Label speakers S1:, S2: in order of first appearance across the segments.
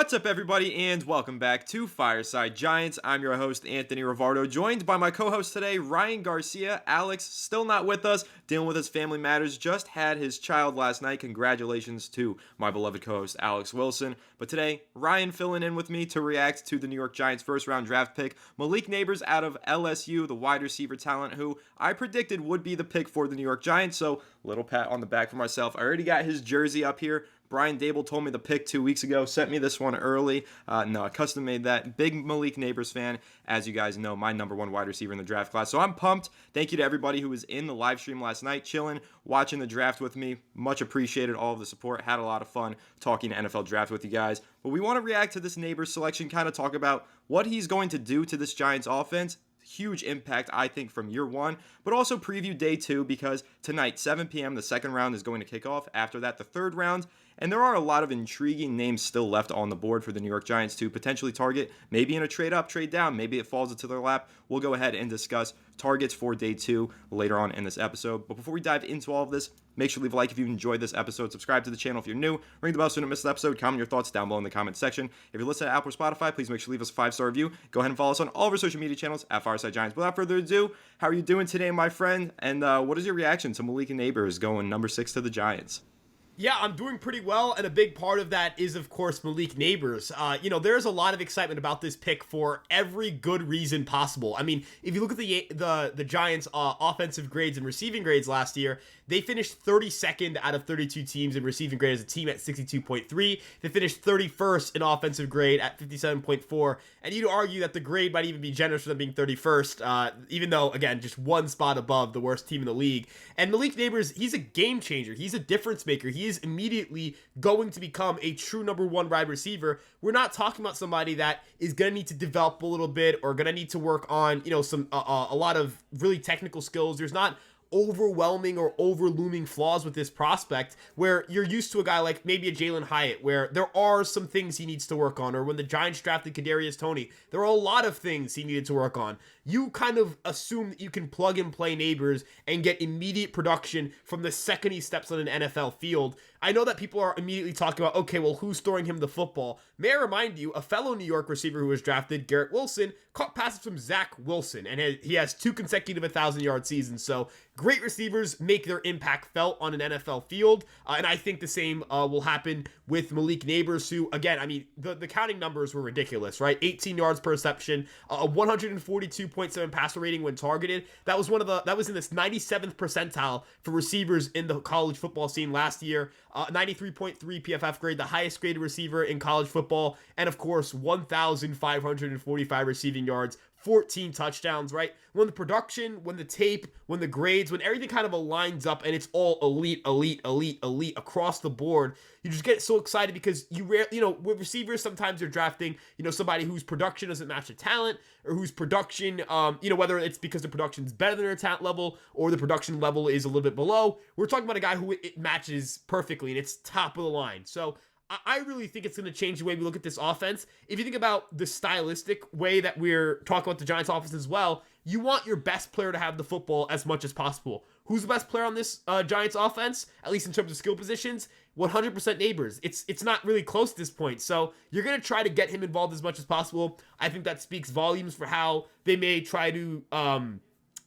S1: What's up, everybody, and welcome back to Fireside Giants. I'm your host, Anthony Rivardo, joined by my co-host today, Ryan Garcia. Alex, still not with us, dealing with his family matters, just had his child last night. Congratulations to my beloved co-host, Alex Wilson. But today, Ryan filling in with me to react to the New York Giants first-round draft pick, Malik Neighbors out of LSU, the wide receiver talent who I predicted would be the pick for the New York Giants. So, little pat on the back for myself. I already got his jersey up here. Brian Dable told me the pick 2 weeks ago, sent me this one early. No, I custom made that. Big Malik Neighbors fan, as you guys know, my number one wide receiver in the draft class. So I'm pumped. Thank you to everybody who was in the live stream last night, chilling, watching the draft with me. Much appreciated all of the support. Had a lot of fun talking NFL draft with you guys. But we want to react to this Neighbors selection, kind of talk about what he's going to do to this Giants offense. Huge impact, I think, from year one, but also preview day two because tonight, 7 p.m., the second round is going to kick off. After that, the third round. And there are a lot of intriguing names still left on the board for the New York Giants to potentially target, maybe in a trade up, trade down, maybe it falls into their lap. We'll go ahead and discuss targets for day two later on in this episode. But before we dive into all of this, make sure to leave a like if you enjoyed this episode, subscribe to the channel if you're new, ring the bell so you don't miss the episode, comment your thoughts down below in the comment section. If you're listening to Apple or Spotify, please make sure to leave us a 5-star review. Go ahead and follow us on all of our social media channels at Fireside Giants. Without further ado, how are you doing today, my friend? And what is your reaction to Malik Neighbors going number 6 to the Giants?
S2: Yeah, I'm doing pretty well, and a big part of that is, of course, Malik Neighbors. There's a lot of excitement about this pick for every good reason possible. I mean, if you look at the Giants' offensive grades and receiving grades last year, they finished 32nd out of 32 teams in receiving grade as a team at 62.3. They finished 31st in offensive grade at 57.4, and you'd argue that the grade might even be generous for them being 31st, even though, again, just one spot above the worst team in the league. And Malik Neighbors, he's a game changer. He's a difference maker. He is immediately going to become a true number one wide receiver. We're not talking about somebody that is going to need to develop a little bit or going to need to work on, a lot of really technical skills. There's not overwhelming or overlooming flaws with this prospect where you're used to a guy like maybe a Jalen Hyatt where there are some things he needs to work on, or when the Giants drafted Kadarius Toney, there are a lot of things he needed to work on. You kind of assume that you can plug and play Neighbors and get immediate production from the second he steps on an NFL field. I know that people are immediately talking about, okay, well, who's throwing him the football? May I remind you, a fellow New York receiver who was drafted, Garrett Wilson, caught passes from Zach Wilson, and he has 2 consecutive 1,000-yard seasons. So great receivers make their impact felt on an NFL field, and I think the same will happen with Malik Neighbors, who, again, I mean, the counting numbers were ridiculous, right? 18 yards per reception, a 142.7 passer rating when targeted. That was in this 97th percentile for receivers in the college football scene last year. 93.3 PFF grade, the highest graded receiver in college football, and of course 1,545 receiving yards, 14 touchdowns, right? When the production, when the tape, when the grades, when everything kind of aligns up and it's all elite across the board, you just get so excited because with receivers, sometimes you're drafting, somebody whose production doesn't match the talent, or whose production, whether it's because the production's better than their talent level or the production level is a little bit below. We're talking about a guy who it matches perfectly and it's top of the line. So I really think it's going to change the way we look at this offense. If you think about the stylistic way that we're talking about the Giants offense as well, you want your best player to have the football as much as possible. Who's the best player on this Giants offense, at least in terms of skill positions? 100% Neighbors. It's not really close at this point. So you're going to try to get him involved as much as possible. I think that speaks volumes for how they may try to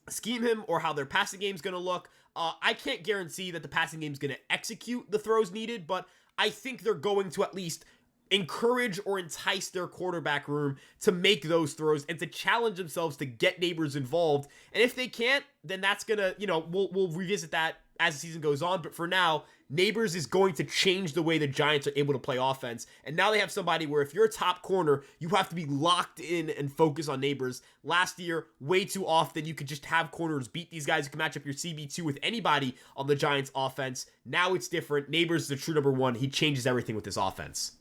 S2: scheme him or how their passing game is going to look. I can't guarantee that the passing game is going to execute the throws needed, but I think they're going to at least encourage or entice their quarterback room to make those throws and to challenge themselves to get Neighbors involved. And if they can't, then that's going to, we'll revisit that as the season goes on. But for now, Neighbors is going to change the way the Giants are able to play offense. And now they have somebody where if you're a top corner, you have to be locked in and focus on Neighbors. Last year, way too often, you could just have corners beat these guys. You can match up your CB2 with anybody on the Giants offense. Now it's different. Neighbors is the true number one. He changes everything with this offense.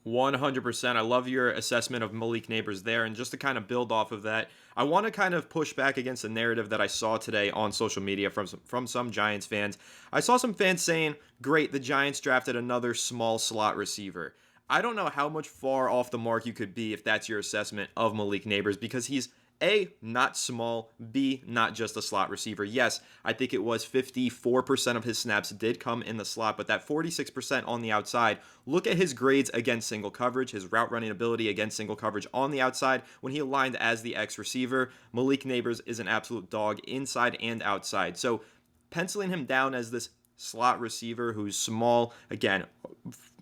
S1: 100%. I love your assessment of Malik Neighbors there. And just to kind of build off of that, I want to kind of push back against the narrative that I saw today on social media from some Giants fans. I saw some fans saying, great, the Giants drafted another small slot receiver. I don't know how much far off the mark you could be if that's your assessment of Malik Neighbors, because he's A, not small. B, not just a slot receiver. Yes, I think it was 54% of his snaps did come in the slot, but that 46% on the outside, look at his grades against single coverage, his route running ability against single coverage on the outside when he aligned as the X receiver. Malik Neighbors is an absolute dog inside and outside. So penciling him down as this slot receiver who's small, again,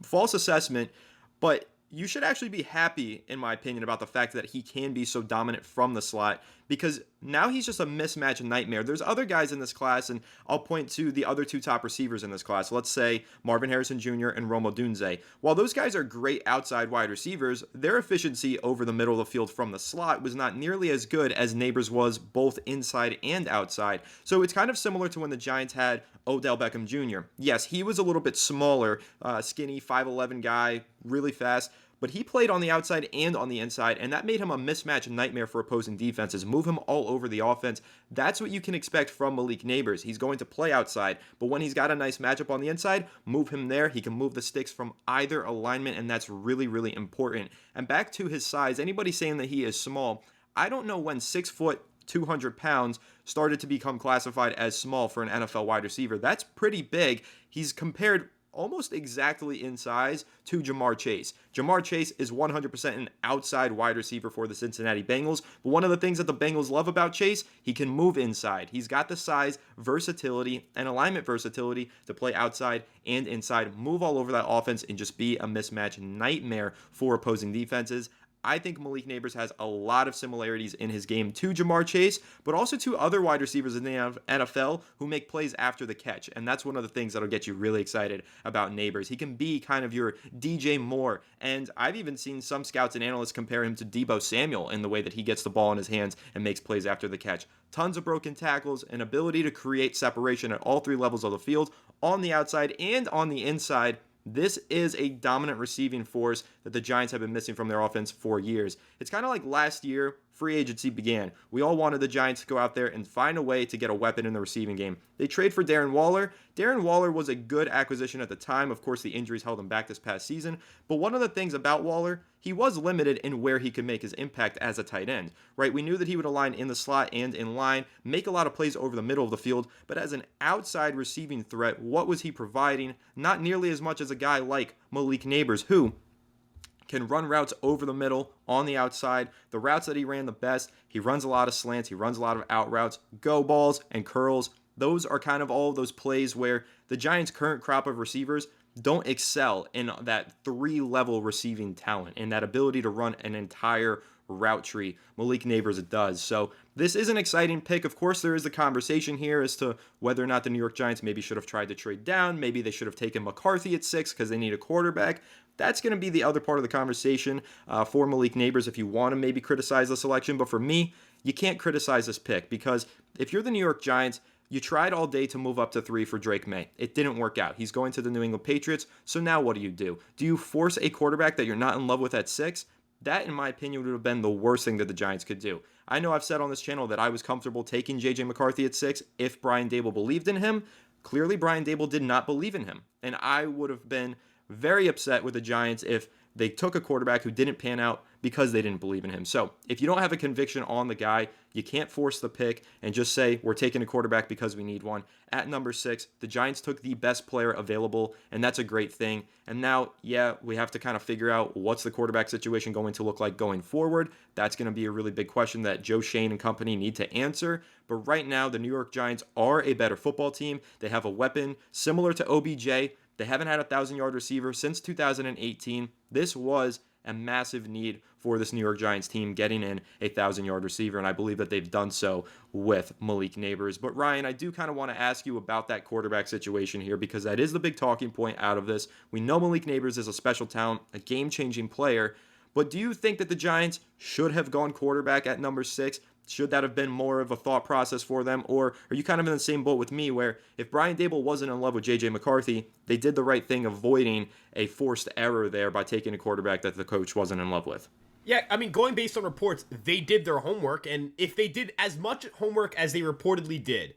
S1: false assessment, but you should actually be happy, in my opinion, about the fact that he can be so dominant from the slot, because now he's just a mismatch nightmare. There's other guys in this class, and I'll point to the other two top receivers in this class. Let's say Marvin Harrison Jr. and Rome Odunze. While those guys are great outside wide receivers, their efficiency over the middle of the field from the slot was not nearly as good as Neighbors was both inside and outside. So it's kind of similar to when the Giants had Odell Beckham Jr. Yes, he was a little bit smaller, skinny, 5'11 guy, really fast, but he played on the outside and on the inside, and that made him a mismatch nightmare for opposing defenses. Move him all over the offense. That's what you can expect from Malik Neighbors. He's going to play outside, but when he's got a nice matchup on the inside, move him there. He can move the sticks from either alignment, and that's really, really important. And back to his size, anybody saying that he is small, I don't know when 6 foot, 200 pounds started to become classified as small for an NFL wide receiver. That's pretty big. He's compared almost exactly in size to Ja'Marr Chase. Ja'Marr Chase is 100% an outside wide receiver for the Cincinnati Bengals, but one of the things that the Bengals love about Chase, he can move inside. He's got the size, versatility, and alignment versatility to play outside and inside, move all over that offense, and just be a mismatch nightmare for opposing defenses. I think Malik Neighbors has a lot of similarities in his game to Ja'Marr Chase, but also to other wide receivers in the NFL who make plays after the catch. And that's one of the things that'll get you really excited about Neighbors. He can be kind of your DJ Moore. And I've even seen some scouts and analysts compare him to Deebo Samuel in the way that he gets the ball in his hands and makes plays after the catch. Tons of broken tackles, an ability to create separation at all three levels of the field, on the outside and on the inside. This is a dominant receiving force that the Giants have been missing from their offense for years. It's kind of like last year, free agency began. We all wanted the Giants to go out there and find a way to get a weapon in the receiving game. They trade for Darren Waller. Darren Waller was a good acquisition at the time. Of course, the injuries held him back this past season. But one of the things about Waller, he was limited in where he could make his impact as a tight end, right? We knew that he would align in the slot and in line, make a lot of plays over the middle of the field, but as an outside receiving threat, what was he providing? Not nearly as much as a guy like Malik Neighbors, who can run routes over the middle, on the outside. The routes that he ran the best, he runs a lot of slants, he runs a lot of out routes, go balls, and curls. Those are kind of all of those plays where the Giants' current crop of receivers don't excel in that three-level receiving talent and that ability to run an entire route tree. Malik Neighbors does. So this is an exciting pick. Of course, there is the conversation here as to whether or not the New York Giants maybe should have tried to trade down. Maybe they should have taken McCarthy at 6 because they need a quarterback. That's going to be the other part of the conversation for Malik Neighbors if you want to maybe criticize the selection. But for me, you can't criticize this pick because if you're the New York Giants, you tried all day to move up to 3 for Drake May. It didn't work out. He's going to the New England Patriots. So now what do? Do you force a quarterback that you're not in love with at 6? That, in my opinion, would have been the worst thing that the Giants could do. I know I've said on this channel that I was comfortable taking J.J. McCarthy at 6 if Brian Daboll believed in him. Clearly, Brian Daboll did not believe in him. And I would have been very upset with the Giants if they took a quarterback who didn't pan out because they didn't believe in him. So if you don't have a conviction on the guy, you can't force the pick and just say we're taking a quarterback because we need one. At number 6, the Giants took the best player available, and that's a great thing. And now, yeah, we have to kind of figure out what's the quarterback situation going to look like going forward. That's going to be a really big question that Joe Schoen and company need to answer. But right now, the New York Giants are a better football team. They have a weapon similar to OBJ. They haven't had a 1,000-yard receiver since 2018. This was a massive need for this New York Giants team getting in a 1,000-yard receiver, and I believe that they've done so with Malik Neighbors. But Ryan, I do kind of want to ask you about that quarterback situation here because that is the big talking point out of this. We know Malik Neighbors is a special talent, a game-changing player, but do you think that the Giants should have gone quarterback at number 6? Should that have been more of a thought process for them? Or are you kind of in the same boat with me where if Brian Daboll wasn't in love with J.J. McCarthy, they did the right thing avoiding a forced error there by taking a quarterback that the coach wasn't in love with?
S2: Yeah, I mean, going based on reports, they did their homework, and if they did as much homework as they reportedly did,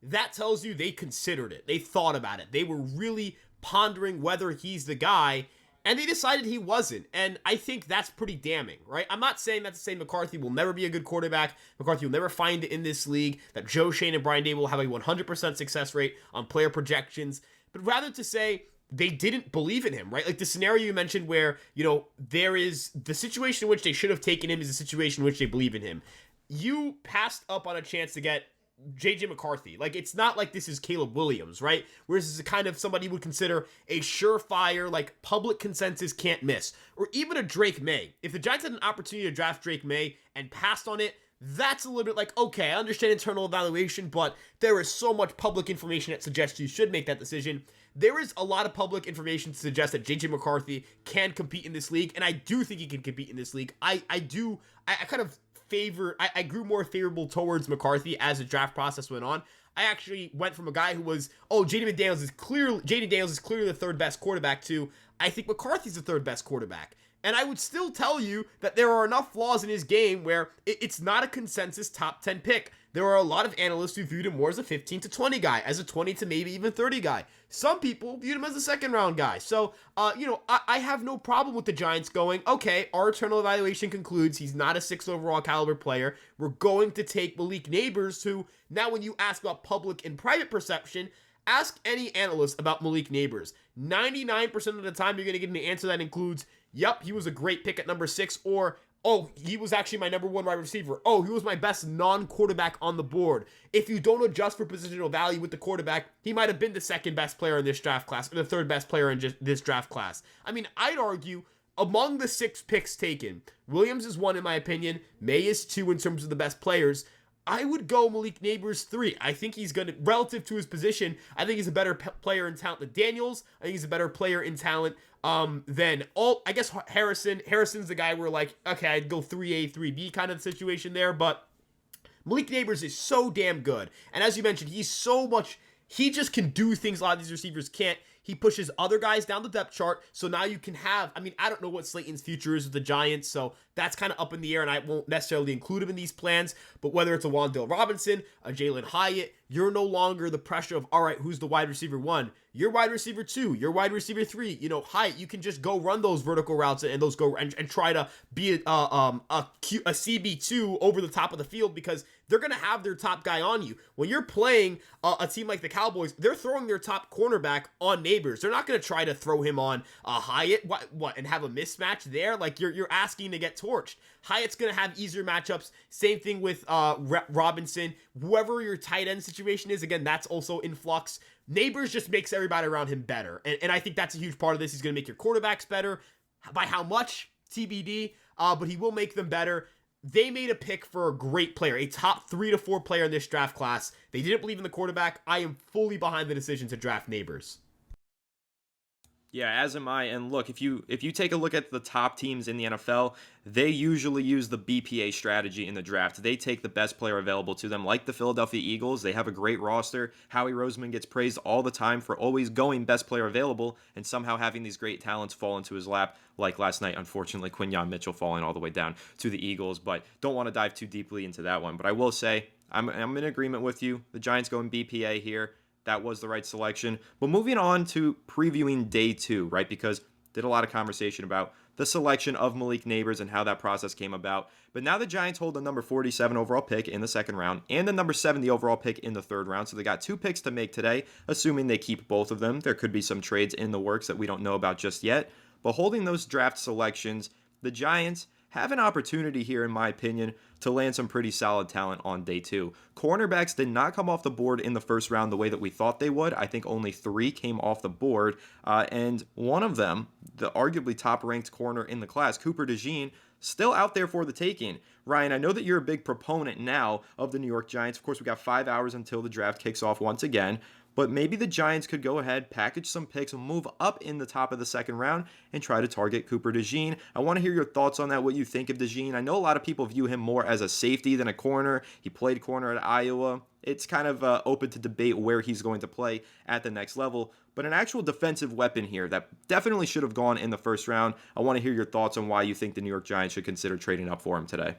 S2: that tells you they considered it. They thought about it. They were really pondering whether he's the guy, And they decided he wasn't. And I think that's pretty damning, right? I'm not saying that to say McCarthy will never be a good quarterback. McCarthy will never find it in this league, that Joe Schoen and Brian Dable will have a 100% success rate on player projections, but rather to say they didn't believe in him, right? Like the scenario you mentioned where, there is the situation in which they should have taken him is a situation in which they believe in him. You passed up on a chance to get JJ McCarthy. Like, it's not like this is Caleb Williams, right? Whereas this is kind of somebody you would consider a surefire, like, public consensus can't miss. Or even a Drake May. If the Giants had an opportunity to draft Drake May and passed on it, that's a little bit like, okay, I understand internal evaluation, but there is so much public information that suggests you should make that decision. There is a lot of public information to suggest that JJ McCarthy can compete in this league, and I do think he can compete in this league. I kind of I grew more favorable towards McCarthy as the draft process went on. I actually went from a guy who was, JD Daniels is clearly the third best quarterback to, I think McCarthy's the third best quarterback. And I would still tell you that there are enough flaws in his game where it's not a consensus top 10 pick. There are a lot of analysts who viewed him more as a 15 to 20 guy, as a 20 to maybe even 30 guy. Some people viewed him as a second round guy. So, I have no problem with the Giants going, okay, our internal evaluation concludes he's not a 6 overall caliber player. We're going to take Malik Neighbors, who now when you ask about public and private perception, ask any analyst about Malik Neighbors. 99% of the time, you're going to get an answer that includes, yep, he was a great pick at number 6, or, oh, he was actually my number 1 wide receiver. Oh, he was my best non-quarterback on the board. If you don't adjust for positional value with the quarterback, he might have been the second best player in this draft class, or the third best player in this draft class. I mean, I'd argue among the 6 picks taken, Williams is 1 in my opinion, May is 2 in terms of the best players. I would go Malik Neighbors 3. I think he's going to, relative to his position, I think he's a better player in talent than Daniels. I think he's a better player in talent than I guess Harrison. Harrison's the guy where like, okay, I'd go 3A, 3B kind of situation there, but Malik Neighbors is so damn good. And as you mentioned, he just can do things a lot of these receivers can't. He pushes other guys down the depth chart, so now you can have, I don't know what Slayton's future is with the Giants, so that's kind of up in the air, and I won't necessarily include him in these plans, but whether it's a Wan'Dale Robinson, a Jalen Hyatt, you're no longer the pressure of, all right, who's the wide receiver 1? You're wide receiver 2, you're wide receiver 3, Hyatt, you can just go run those vertical routes and those go and try to be a CB2 over the top of the field because they're going to have their top guy on you. When you're playing a team like the Cowboys, they're throwing their top cornerback on Neighbors. They're not going to try to throw him on Hyatt, what, and have a mismatch there? Like, you're asking to get torched. Hyatt's going to have easier matchups. Same thing with Robinson. Whoever your tight end situation is, again, that's also in flux. Neighbors just makes everybody around him better. And I think that's a huge part of this. He's going to make your quarterbacks better. By how much? TBD. But he will make them better. They made a pick for a great player, a top 3 to 4 player in this draft class. They didn't believe in the quarterback. I am fully behind the decision to draft Neighbors.
S1: Yeah, as am I. And look, if you take a look at the top teams in the NFL, they usually use the BPA strategy in the draft. They take the best player available to them, like the Philadelphia Eagles. They have a great roster. Howie Roseman gets praised all the time for always going best player available and somehow having these great talents fall into his lap, like last night, unfortunately, Quinyon Mitchell falling all the way down to the Eagles. But don't want to dive too deeply into that one. But I will say, I'm in agreement with you. The Giants going BPA here. That was the right selection. But moving on to previewing day 2, right? Because did a lot of conversation about the selection of Malik Neighbors and how that process came about. But now the Giants hold the number 47 overall pick in the second round and the number 70 overall pick in the third round. So they got 2 picks to make today, assuming they keep both of them. There could be some trades in the works that we don't know about just yet. But holding those draft selections, the Giants have an opportunity here, in my opinion, to land some pretty solid talent on day 2. Cornerbacks did not come off the board in the first round the way that we thought they would. I think only 3 came off the board, and one of them, the arguably top-ranked corner in the class, Cooper DeJean, still out there for the taking. Ryan, I know that you're a big proponent now of the New York Giants. Of course, we got 5 hours until the draft kicks off once again. But maybe the Giants could go ahead, package some picks, and move up in the top of the second round and try to target Cooper DeJean. I want to hear your thoughts on that, what you think of DeJean. I know a lot of people view him more as a safety than a corner. He played corner at Iowa. It's kind of open to debate where he's going to play at the next level. But an actual defensive weapon here that definitely should have gone in the first round. I want to hear your thoughts on why you think the New York Giants should consider trading up for him today.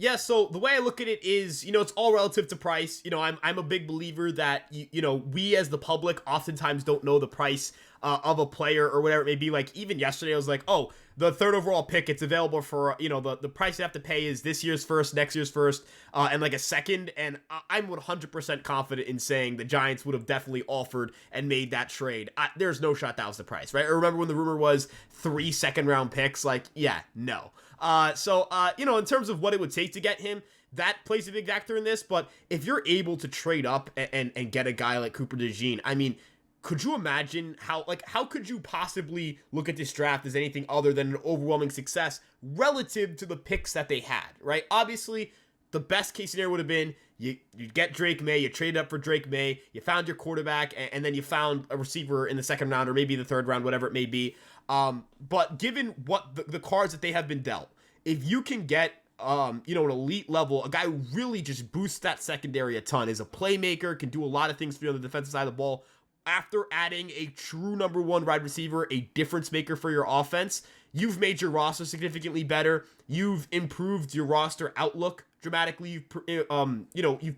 S2: Yeah, so the way I look at it is, it's all relative to price. I'm a big believer that we as the public oftentimes don't know the price of a player or whatever it may be. Like even yesterday, I was like, oh, the third overall pick, it's available for the price you have to pay is this year's first, next year's first, and like a second. And I'm 100% confident in saying the Giants would have definitely offered and made that trade. There's no shot that was the price, right? I remember when the rumor was 3 second-round picks. Like, yeah, no. In terms of what it would take to get him, that plays a big factor in this. But if you're able to trade up and get a guy like Cooper DeJean, I mean, could you imagine how could you possibly look at this draft as anything other than an overwhelming success relative to the picks that they had, right? Obviously, the best case scenario would have been you get Drake May, you traded up for Drake May, you found your quarterback, and then you found a receiver in the second round or maybe the third round, whatever it may be. But given what the cards that they have been dealt, if you can get an elite level, a guy who really just boosts that secondary a ton, is a playmaker, can do a lot of things for you on the defensive side of the ball, after adding a true number one wide receiver, a difference maker for your offense, you've made your roster significantly better. You've improved your roster outlook dramatically. You've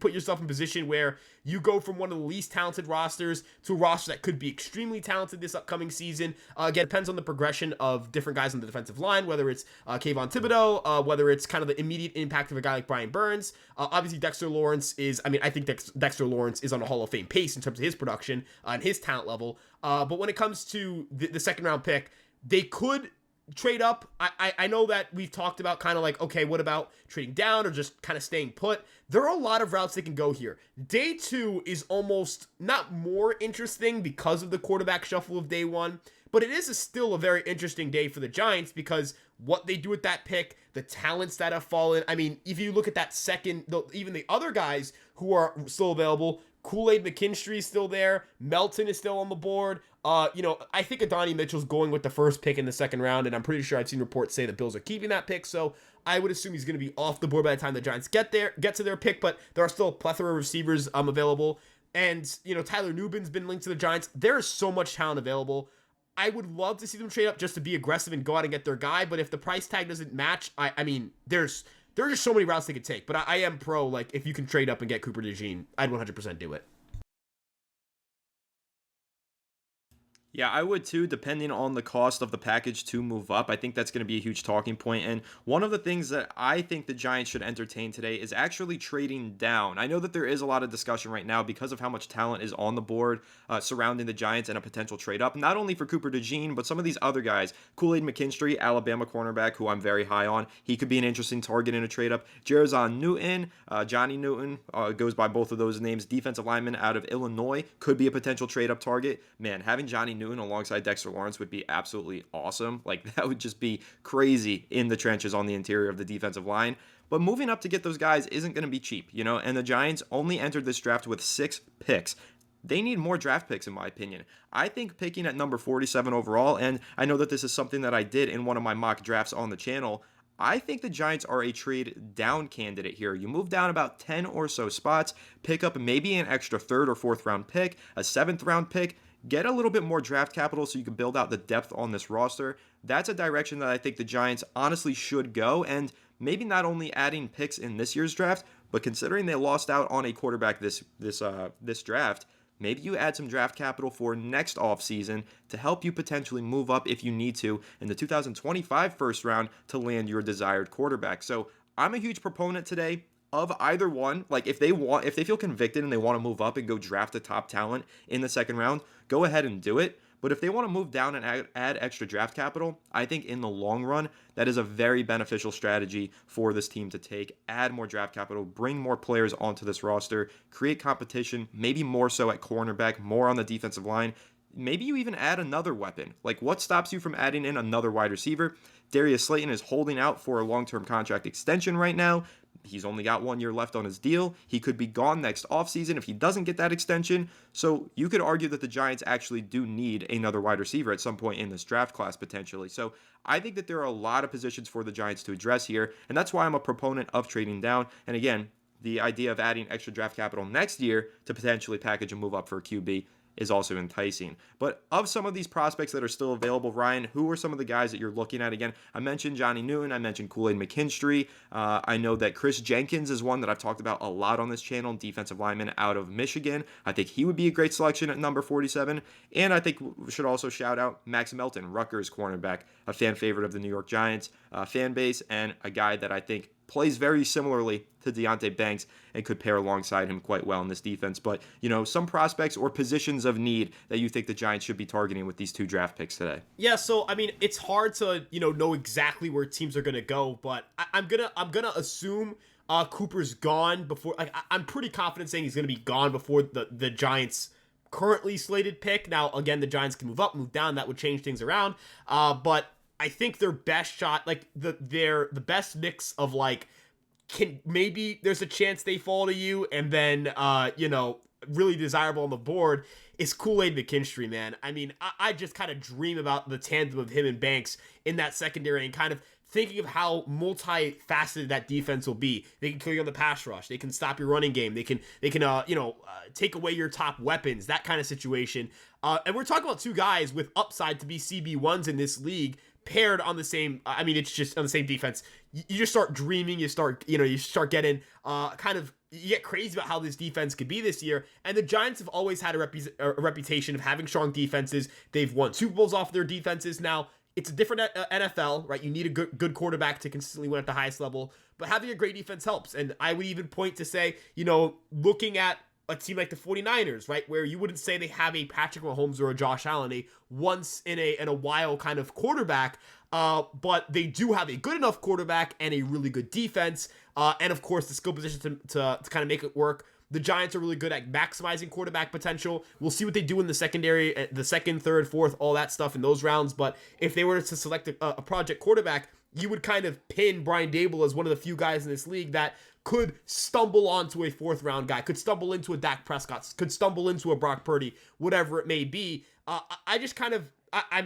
S2: put yourself in a position where you go from one of the least talented rosters to a roster that could be extremely talented this upcoming season. Again, it depends on the progression of different guys on the defensive line, whether it's Kayvon Thibodeau, whether it's kind of the immediate impact of a guy like Brian Burns. Obviously, Dexter Lawrence I think Dexter Lawrence is on a Hall of Fame pace in terms of his production and his talent level. But when it comes to the second round pick, they could trade up. I know that we've talked about kind of like, okay, what about trading down or just kind of staying put? There are a lot of routes they can go here. Day 2 is almost not more interesting because of the quarterback shuffle of day 1, but it is still a very interesting day for the Giants because what they do with that pick, the talents that have fallen. I mean, if you look at that second, even the other guys who are still available, Kool-Aid McKinstry is still there. Melton is still on the board. I think Adonai Mitchell's going with the first pick in the second round, and I'm pretty sure I've seen reports say the Bills are keeping that pick, so I would assume he's going to be off the board by the time the Giants get to their pick, but there are still a plethora of receivers available. And, Tyler Nubin's been linked to the Giants. There is so much talent available. I would love to see them trade up just to be aggressive and go out and get their guy, but if the price tag doesn't match, I mean, there are just so many routes they could take, but I am pro, like, if you can trade up and get Cooper DeJean, I'd 100% do it.
S1: Yeah, I would too, depending on the cost of the package to move up. I think that's going to be a huge talking point. And one of the things that I think the Giants should entertain today is actually trading down. I know that there is a lot of discussion right now because of how much talent is on the board surrounding the Giants and a potential trade up, not only for Cooper DeJean, but some of these other guys. Kool-Aid McKinstry, Alabama cornerback, who I'm very high on. He could be an interesting target in a trade up. Jarizon Newton, Johnny Newton, goes by both of those names. Defensive lineman out of Illinois could be a potential trade up target. Man, having Johnny Newton alongside Dexter Lawrence would be absolutely awesome. Like, that would just be crazy in the trenches on the interior of the defensive line. But moving up to get those guys isn't going to be cheap, and the Giants only entered this draft with 6 picks. They need more draft picks, in my opinion. I think picking at number 47 overall, and I know that this is something that I did in one of my mock drafts on the channel, I think the Giants are a trade down candidate here. You move down about 10 or so spots, pick up maybe an extra 3rd or 4th round pick, a 7th round pick, get a little bit more draft capital so you can build out the depth on this roster. That's a direction that I think the Giants honestly should go, and maybe not only adding picks in this year's draft, but considering they lost out on a quarterback this draft, maybe you add some draft capital for next offseason to help you potentially move up if you need to in the 2025 first round to land your desired quarterback. So I'm a huge proponent today of either one. Like, if they feel convicted and they want to move up and go draft a top talent in the second round, go ahead and do it. But if they want to move down and add extra draft capital, I think in the long run, that is a very beneficial strategy for this team to take. Add more draft capital, bring more players onto this roster, create competition, maybe more so at cornerback, more on the defensive line. Maybe you even add another weapon. Like, what stops you from adding in another wide receiver? Darius Slayton is holding out for a long-term contract extension right now. He's only got 1 year left on his deal. He could be gone next offseason if he doesn't get that extension. So you could argue that the Giants actually do need another wide receiver at some point in this draft class potentially. So I think that there are a lot of positions for the Giants to address here, and that's why I'm a proponent of trading down. And again, the idea of adding extra draft capital next year to potentially package and move up for a QB is also enticing. But of some of these prospects that are still available, Ryan, who are some of the guys that you're looking at? Again, I mentioned Johnny Newton, I mentioned Kool-Aid McKinstry. I know that Chris Jenkins is one that I've talked about a lot on this channel, defensive lineman out of Michigan. I think he would be a great selection at number 47. And I think we should also shout out Max Melton, Rutgers cornerback, a fan favorite of the New York Giants fan base, and a guy that I think plays very similarly to Deonte Banks and could pair alongside him quite well in this defense. But, some prospects or positions of need that you think the Giants should be targeting with these 2 draft picks today.
S2: Yeah, so I mean, it's hard to, know exactly where teams are going to go, but I'm going to assume Cooper's gone before. Like, I'm pretty confident saying he's going to be gone before the Giants currently slated pick. Now, again, the Giants can move up, move down, that would change things around. But I think their best shot, like the best mix of like, maybe there's a chance they fall to you, and then really desirable on the board is Kool-Aid McKinstry, man. I mean, I just kind of dream about the tandem of him and Banks in that secondary, and kind of thinking of how multifaceted that defense will be. They can kill you on the pass rush. They can stop your running game. They can take away your top weapons, that kind of situation. And we're talking about 2 guys with upside to be CB1s in this league, paired on the same, it's just on the same defense. You just start dreaming, you start getting you get crazy about how this defense could be this year. And the Giants have always had a reputation of having strong defenses. They've won Super Bowls off their defenses. Now, it's a different NFL, right? You need a good quarterback to consistently win at the highest level, but having a great defense helps. And I would even point to say, looking at a team like the 49ers, right, where you wouldn't say they have a Patrick Mahomes or a Josh Allen, a once in a while kind of quarterback, but they do have a good enough quarterback and a really good defense, and of course the skill position to kind of make it work. The Giants are really good at maximizing quarterback potential. We'll see what they do in the secondary, the second, third, fourth, all that stuff in those rounds. But if they were to select a project quarterback, you would kind of pin Brian Daboll as one of the few guys in this league that could stumble onto a 4th round guy, could stumble into a Dak Prescott, could stumble into a Brock Purdy, whatever it may be. I just kind of, I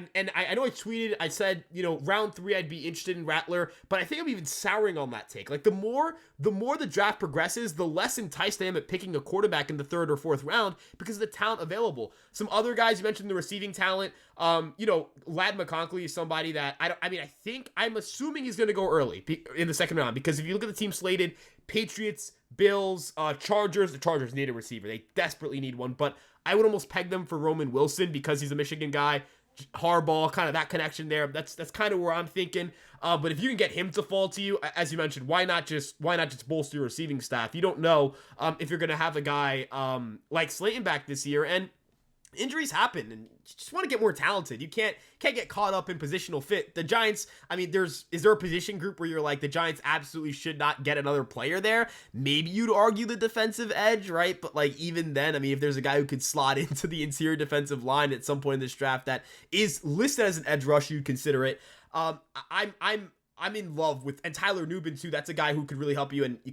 S2: know I tweeted, I said, round 3 I'd be interested in Rattler, but I think I'm even souring on that take. Like, the more the draft progresses, the less enticed I am at picking a quarterback in the 3rd or 4th round because of the talent available. Some other guys, you mentioned the receiving talent. Lad McConkey is somebody that I'm assuming he's going to go early in the 2nd round, because if you look at the team slated, Patriots, Bills, Chargers, the Chargers need a receiver. They desperately need one, but I would almost peg them for Roman Wilson because he's a Michigan guy. Harbaugh, kind of that connection there. That's kind of where I'm thinking. But if you can get him to fall to you, as you mentioned, why not just bolster your receiving staff? You don't know if you're going to have a guy like Slayton back this year, and injuries happen, and you just want to get more talented. You can't get caught up in positional fit. The Giants, is there a position group where you're like, the Giants absolutely should not get another player there? Maybe you'd argue the defensive edge, right? But like, even then, if there's a guy who could slot into the interior defensive line at some point in this draft that is listed as an edge rush, you'd consider it. I'm in love with, and Tyler Nubin too. That's a guy who could really help you. And you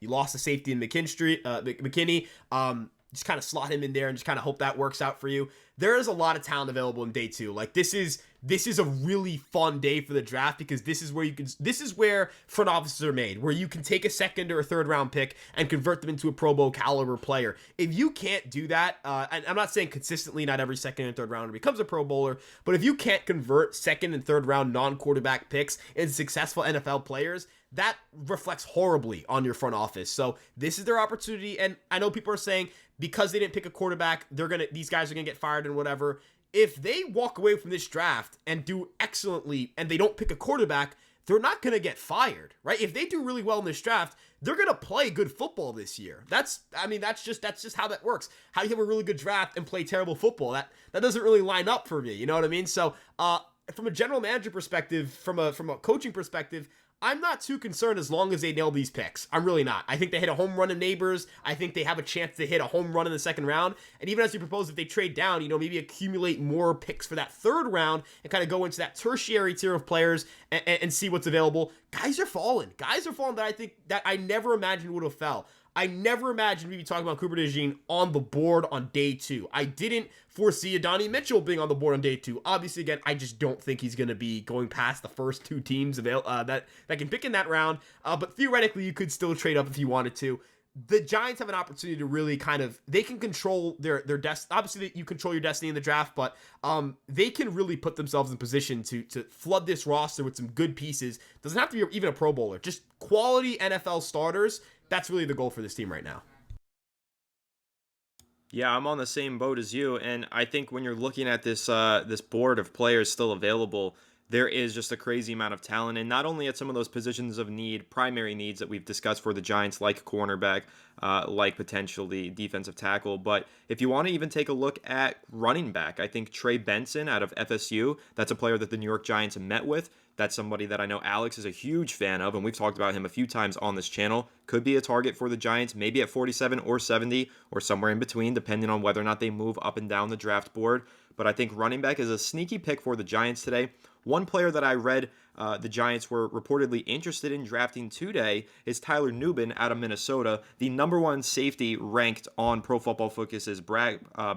S2: lost the safety in McKinney. Just kind of slot him in there and just kind of hope that works out for you. There is a lot of talent available in day 2. Like, this is a really fun day for the draft, because this is where front offices are made, where you can take a 2nd or a 3rd round pick and convert them into a Pro Bowl caliber player. If you can't do that, and I'm not saying consistently, not every 2nd and 3rd rounder becomes a Pro Bowler, but if you can't convert 2nd and 3rd round non-quarterback picks into successful NFL players, that reflects horribly on your front office. So this is their opportunity, and I know people are saying because they didn't pick a quarterback, these guys are gonna get fired and whatever. If they walk away from this draft and do excellently, and they don't pick a quarterback, they're not gonna get fired, right? If they do really well in this draft, they're gonna play good football this year. That's just how that works. How do you have a really good draft and play terrible football? That doesn't really line up for me. You know what I mean? So, from a general manager perspective, from a coaching perspective, I'm not too concerned as long as they nail these picks. I'm really not. I think they hit a home run in Neighbors. I think they have a chance to hit a home run in the 2nd round. And even as you propose, if they trade down, maybe accumulate more picks for that 3rd round and kind of go into that tertiary tier of players and see what's available. Guys are falling that I think that I never imagined would have fell. I never imagined we'd be talking about Cooper DeJean on the board on day 2. I didn't foresee Adonai Mitchell being on the board on day 2. Obviously, again, I just don't think he's going to be going past the first 2 teams that can pick in that round. But theoretically, you could still trade up if you wanted to. the Giants have an opportunity to really they can control their destiny. Obviously, you control your destiny in the draft, but they can really put themselves in position to flood this roster with some good pieces. Doesn't have to be even a Pro Bowler, just quality NFL starters. That's really the goal for this team right now.
S1: Yeah, I'm on the same boat as you, and I think when you're looking at this board of players still available, there is just a crazy amount of talent, and not only at some of those positions of need, primary needs that we've discussed for the Giants, like cornerback, like potentially defensive tackle, but if you want to even take a look at running back, I think Trey Benson out of FSU, that's a player that the New York Giants met with. That's somebody that I know Alex is a huge fan of, and we've talked about him a few times on this channel. Could be a target for the Giants, maybe at 47 or 70 or somewhere in between, depending on whether or not they move up and down the draft board. But I think running back is a sneaky pick for the Giants today. One player that I read the Giants were reportedly interested in drafting today is Tyler Nubin out of Minnesota, the number one safety ranked on Pro Football Focus's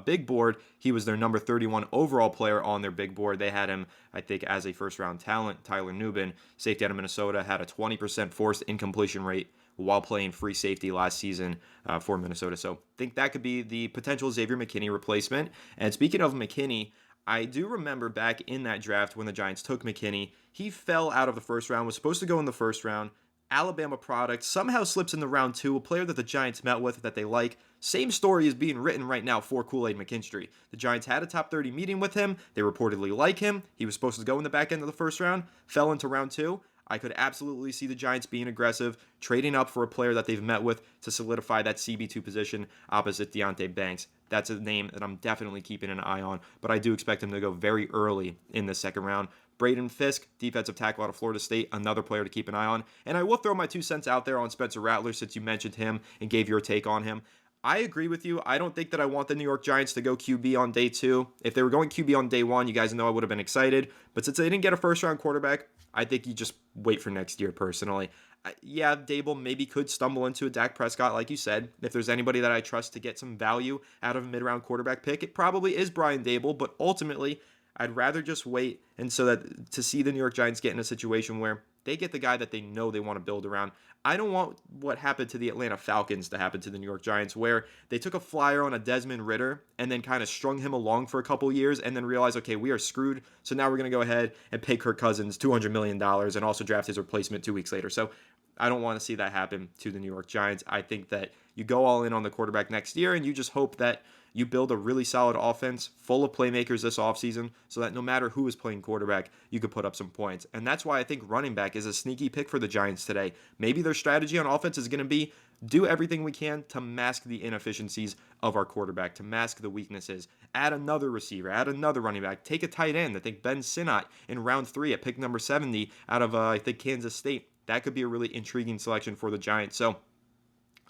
S1: big board. He was their number 31 overall player on their big board. They had him, I think, as a first-round talent. Tyler Nubin, safety out of Minnesota, had a 20% forced incompletion rate while playing free safety last season for Minnesota. So I think that could be the potential Xavier McKinney replacement. And speaking of McKinney, I do remember back in that draft when the Giants took McKinney, he fell out of the first round, was supposed to go in the first round. Alabama product, somehow slips in the round 2, a player that the Giants met with that they like. Same story is being written right now for Kool-Aid McKinstry. The Giants had a top 30 meeting with him. They reportedly like him. He was supposed to go in the back end of the first round, fell into round 2. I could absolutely see the Giants being aggressive, trading up for a player that they've met with to solidify that CB2 position opposite Deonte Banks. That's a name that I'm definitely keeping an eye on, but I do expect him to go very early in the second round. Braden Fisk, defensive tackle out of Florida State, another player to keep an eye on. And I will throw my 2 cents out there on Spencer Rattler since you mentioned him and gave your take on him. I agree with you. I don't think that I want the New York Giants to go QB on day 2. If they were going QB on day 1, you guys know I would have been excited. But since they didn't get a first-round quarterback, I think you just wait for next year, personally. Yeah, Dable maybe could stumble into a Dak Prescott, like you said. If there's anybody that I trust to get some value out of a mid-round quarterback pick, it probably is Brian Dable. But ultimately, I'd rather just wait and so that to see the New York Giants get in a situation where they get the guy that they know they want to build around. I don't want what happened to the Atlanta Falcons to happen to the New York Giants, where they took a flyer on a Desmond Ridder and then kind of strung him along for a couple years and then realized, okay, we are screwed. So now we're going to go ahead and pay Kirk Cousins $200 million and also draft his replacement 2 weeks later. So I don't want to see that happen to the New York Giants. I think that you go all in on the quarterback next year and you just hope that you build a really solid offense full of playmakers this offseason so that no matter who is playing quarterback, you could put up some points. And that's why I think running back is a sneaky pick for the Giants today. Maybe their strategy on offense is going to be do everything we can to mask the inefficiencies of our quarterback, to mask the weaknesses. Add another receiver, add another running back, take a tight end. I think Ben Sinnott in round 3 at pick number 70 out of, I think, Kansas State. That could be a really intriguing selection for the Giants. So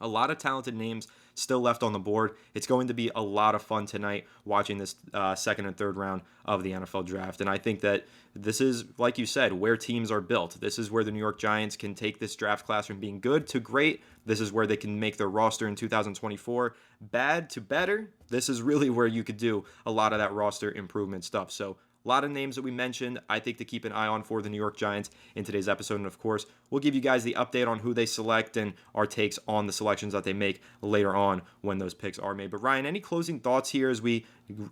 S1: a lot of talented names still left on the board. It's going to be a lot of fun tonight watching this second and third round of the NFL draft. And I think that this is, like you said, where teams are built. This is where the New York Giants can take this draft class from being good to great. This is where they can make their roster in 2024 bad to better. This is really where you could do a lot of that roster improvement stuff. So a lot of names that we mentioned, I think, to keep an eye on for the New York Giants in today's episode. And of course, we'll give you guys the update on who they select and our takes on the selections that they make later on when those picks are made. But Ryan, any closing thoughts here as we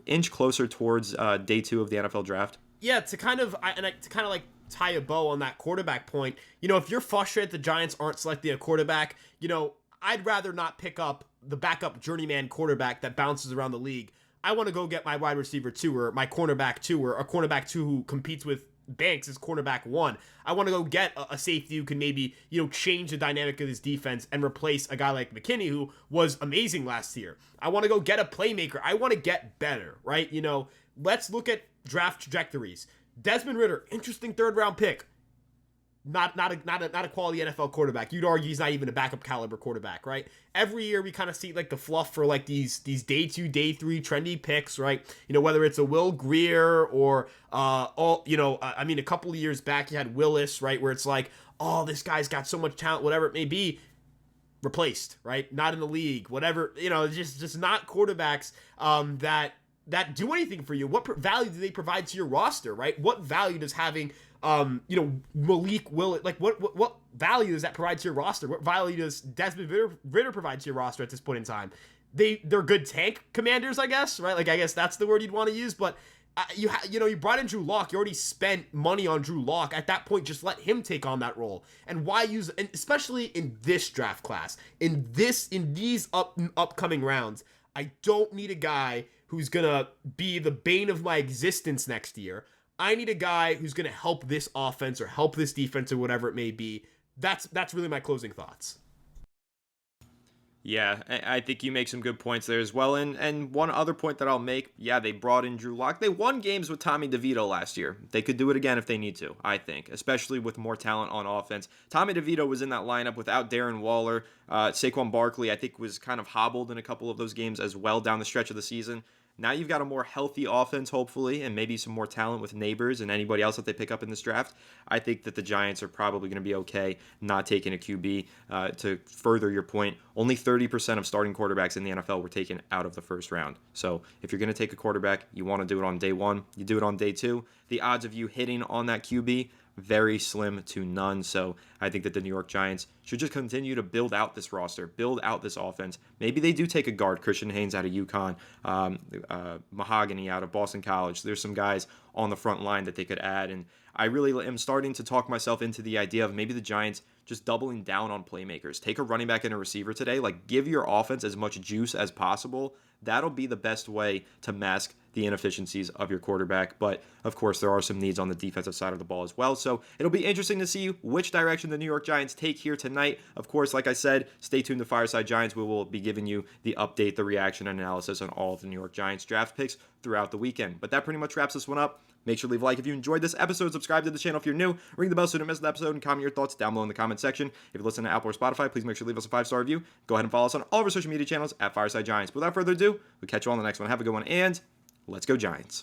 S1: inch closer towards day 2 of the NFL draft?
S2: Yeah, to kind of like tie a bow on that quarterback point, if you're frustrated the Giants aren't selecting a quarterback, I'd rather not pick up the backup journeyman quarterback that bounces around the league. I want to go get my wide receiver 2 or my cornerback 2 or a cornerback 2 who competes with Banks as cornerback 1. I want to go get a safety who can maybe, change the dynamic of this defense and replace a guy like McKinney who was amazing last year. I want to go get a playmaker. I want to get better, right? Let's look at draft trajectories. Desmond Ridder, interesting 3rd round pick. Not a quality NFL quarterback. You'd argue he's not even a backup caliber quarterback, right? Every year we kind of see like the fluff for like these day 2, day 3 trendy picks, right? Whether it's a Will Grier or a couple of years back you had Willis, right? Where it's like, oh, this guy's got so much talent, whatever it may be, replaced, right? Not in the league, whatever, just not quarterbacks that do anything for you. What value do they provide to your roster, right? What value does having Malik will like what value does that provide to your roster? What value does Desmond Ritter provide to your roster at this point in time? They're good tank commanders, I guess, right? Like I guess that's the word you'd want to use, but you brought in Drew Lock. You already spent money on Drew Lock. At that point, just let him take on that role. And why use? And especially in this draft class, in these upcoming rounds, I don't need a guy who's gonna be the bane of my existence next year. I need a guy who's gonna help this offense or help this defense or whatever it may be. That's really my closing thoughts.
S1: Yeah, I think you make some good points there as well. And one other point that I'll make, yeah, they brought in Drew Lock. They won games with Tommy DeVito last year. They could do it again if they need to, I think, especially with more talent on offense. Tommy DeVito was in that lineup without Darren Waller. Saquon Barkley, I think, was kind of hobbled in a couple of those games as well down the stretch of the season. Now you've got a more healthy offense, hopefully, and maybe some more talent with Neighbors and anybody else that they pick up in this draft. I think that the Giants are probably going to be okay not taking a QB. To further your point, only 30% of starting quarterbacks in the NFL were taken out of the first round. So if you're going to take a quarterback, you want to do it on day one. You do it on day two. The odds of you hitting on that QB, very slim to none. So I think that the New York Giants should just continue to build out this roster, build out this offense. Maybe they do take a guard, Christian Haynes out of UConn, Mahogany out of Boston College. There's some guys on the front line that they could add. And I really am starting to talk myself into the idea of maybe the Giants just doubling down on playmakers. Take a running back and a receiver today. Like, give your offense as much juice as possible. That'll be the best way to mask the inefficiencies of your quarterback. But, of course, there are some needs on the defensive side of the ball as well. So it'll be interesting to see which direction the New York Giants take here tonight. Of course, like I said, stay tuned to Fireside Giants. We will be giving you the update, the reaction, and analysis on all of the New York Giants draft picks throughout the weekend. But that pretty much wraps this one up. Make sure to leave a like if you enjoyed this episode. Subscribe to the channel if you're new. Ring the bell so you don't miss the episode, and comment your thoughts down below in the comment section. If you listen to Apple or Spotify, please make sure to leave us a 5-star review. Go ahead and follow us on all of our social media channels at Fireside Giants. But without further ado, we'll catch you on the next one. Have a good one, and let's go Giants.